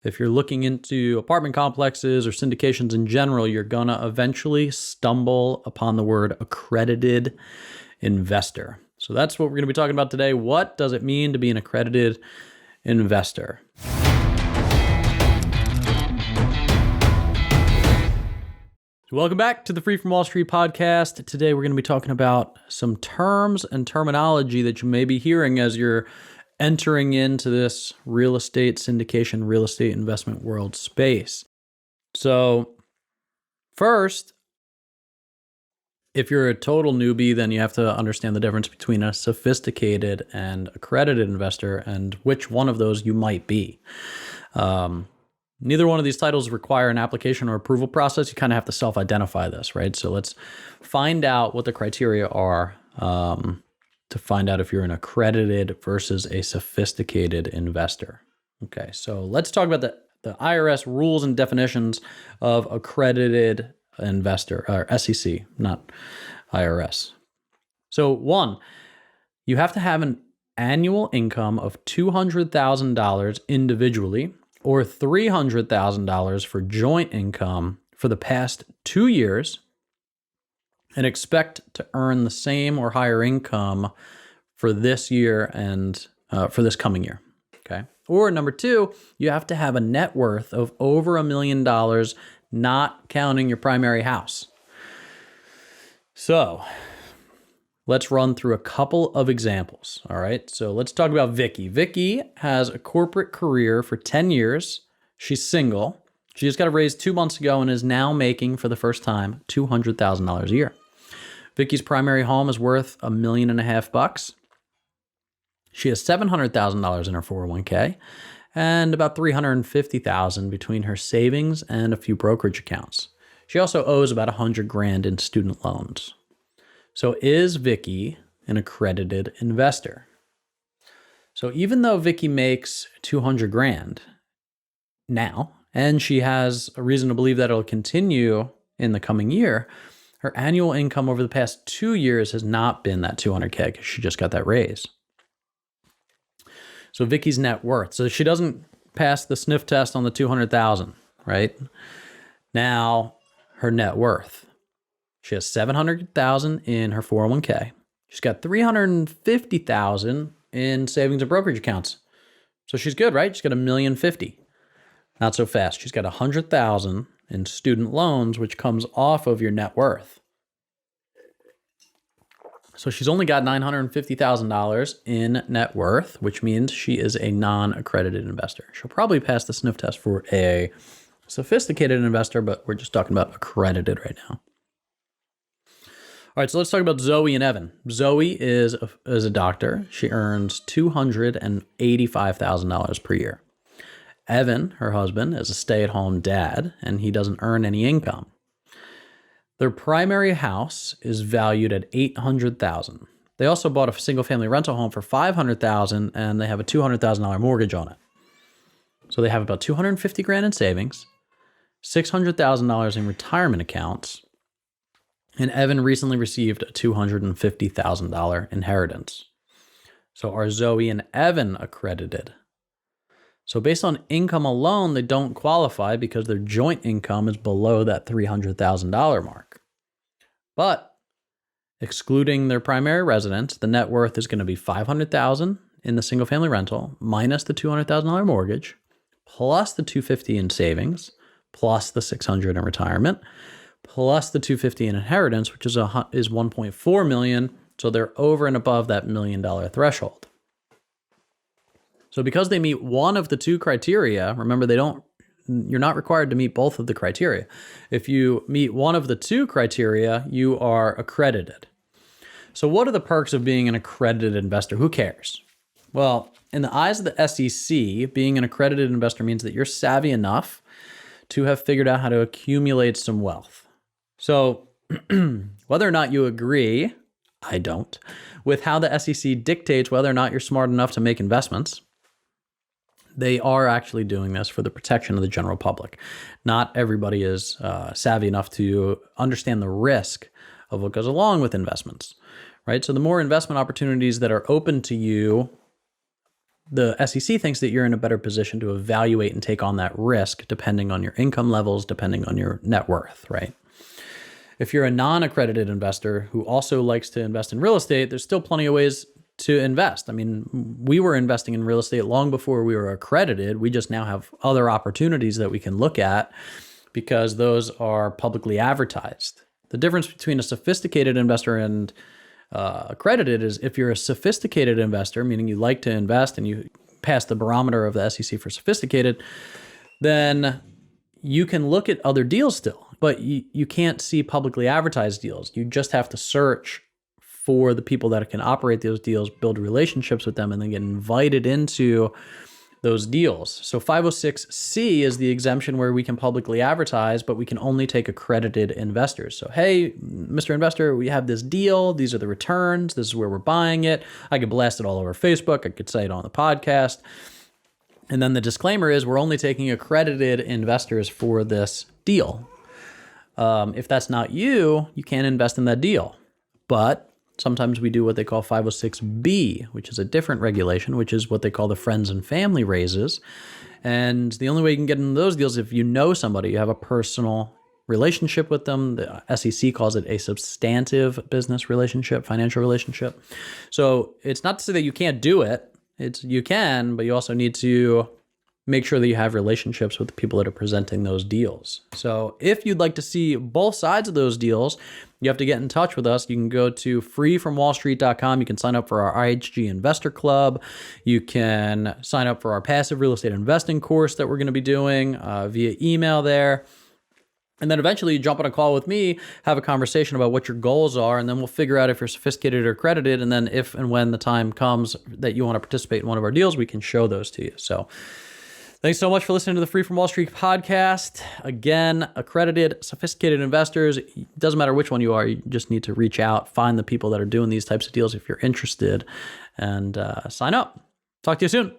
if you're looking into apartment complexes or syndications in general, you're going to eventually stumble upon the word accredited investor. So that's what we're going to be talking about today. What does it mean to be an accredited investor? Welcome back to the Free from Wall Street podcast. Today we're going to be talking about some terms and terminology that you may be hearing as you're entering into this real estate syndication, real estate investment world space. So first, if you're a total newbie, then you have to understand the difference between a sophisticated and accredited investor and which one of those you might be. Neither one of these titles require an application or approval process. You kind of have to self-identify this, right? So let's find out what the criteria are to find out if you're an accredited versus a sophisticated investor. Okay, so let's talk about the IRS rules and definitions of accredited investor, or SEC, not IRS. So one, you have to have an annual income of $200,000 individually, or $300,000 for joint income for the past 2 years, and expect to earn the same or higher income for this year and for this coming year. Okay. Or number two, you have to have a net worth of over $1 million, not counting your primary house. So let's run through a couple of examples. All right. So let's talk about Vicky. Vicky has a corporate career for 10 years. She's single. She just got a raise 2 months ago and is now making, for the first time, $200,000 a year. Vicky's primary home is worth $1.5 million. She has $700,000 in her 401k and about $350,000 between her savings and a few brokerage accounts. She also owes about $100,000 in student loans. So is Vicky an accredited investor? So even though Vicky makes $200,000 now, and she has a reason to believe that it'll continue in the coming year, her annual income over the past 2 years has not been that $200K because she just got that raise. So Vicky's net worth. So she doesn't pass the sniff test on the $200,000, right? Now her net worth. She has $700,000 in her 401k. She's got $350,000 in savings and brokerage accounts. So she's good, right? She's got $1.05 million. Not so fast. She's got $100,000 in student loans, which comes off of your net worth. So she's only got $950,000 in net worth, which means she is a non-accredited investor. She'll probably pass the sniff test for a sophisticated investor, but we're just talking about accredited right now. All right, so let's talk about Zoe and Evan. Zoe is a doctor. She earns $285,000 per year. Evan, her husband, is a stay-at-home dad, and he doesn't earn any income. Their primary house is valued at $800,000. They also bought a single-family rental home for $500,000, and they have a $200,000 mortgage on it. So they have about $250,000 in savings, $600,000 in retirement accounts, and Evan recently received a $250,000 inheritance. So are Zoe and Evan accredited? So based on income alone, they don't qualify because their joint income is below that $300,000 mark. But excluding their primary residence, the net worth is going to be $500,000 in the single family rental minus the $200,000 mortgage, plus the $250,000 in savings, plus the $600,000 in retirement, plus the $250,000 in inheritance, which is $1.4 million. So they're over and above that $1 million threshold. So because they meet one of the two criteria, remember you're not required to meet both of the criteria. If you meet one of the two criteria, you are accredited. So what are the perks of being an accredited investor? Who cares? Well, in the eyes of the SEC, being an accredited investor means that you're savvy enough to have figured out how to accumulate some wealth. So whether or not you agree, I don't, with how the SEC dictates whether or not you're smart enough to make investments, they are actually doing this for the protection of the general public. Not everybody is savvy enough to understand the risk of what goes along with investments, right? So the more investment opportunities that are open to you the SEC thinks that you're in a better position to evaluate and take on that risk depending on your income levels, depending on your net worth, right? If you're a non-accredited investor who also likes to invest in real estate, there's still plenty of ways to invest. I mean, we were investing in real estate long before we were accredited. We just now have other opportunities that we can look at because those are publicly advertised. The difference between a sophisticated investor and accredited is if you're a sophisticated investor, meaning you like to invest and you pass the barometer of the SEC for sophisticated, then you can look at other deals still, but you can't see publicly advertised deals. You just have to search for the people that can operate those deals, build relationships with them, and then get invited into those deals. So 506C is the exemption where we can publicly advertise, but we can only take accredited investors. So, hey, Mr. Investor, we have this deal. These are the returns. This is where we're buying it. I could blast it all over Facebook. I could say it on the podcast. And then the disclaimer is we're only taking accredited investors for this deal. If that's not you, you can't invest in that deal. But sometimes we do what they call 506B, which is a different regulation, which is what they call the friends and family raises. And the only way you can get into those deals is if you know somebody, you have a personal relationship with them. The SEC calls it a substantive business relationship, financial relationship. So it's not to say that you can't do it. You can, but you also need to make sure that you have relationships with the people that are presenting those deals. So if you'd like to see both sides of those deals, you have to get in touch with us. You can go to freefromwallstreet.com. You can sign up for our IHG Investor Club. You can sign up for our passive real estate investing course that we're going to be doing via email there. And then eventually you jump on a call with me, have a conversation about what your goals are, and then we'll figure out if you're sophisticated or accredited. And then if and when the time comes that you want to participate in one of our deals, we can show those to you. So thanks so much for listening to the Free from Wall Street podcast. Again, accredited, sophisticated investors, it doesn't matter which one you are, you just need to reach out, find the people that are doing these types of deals if you're interested, and sign up. Talk to you soon.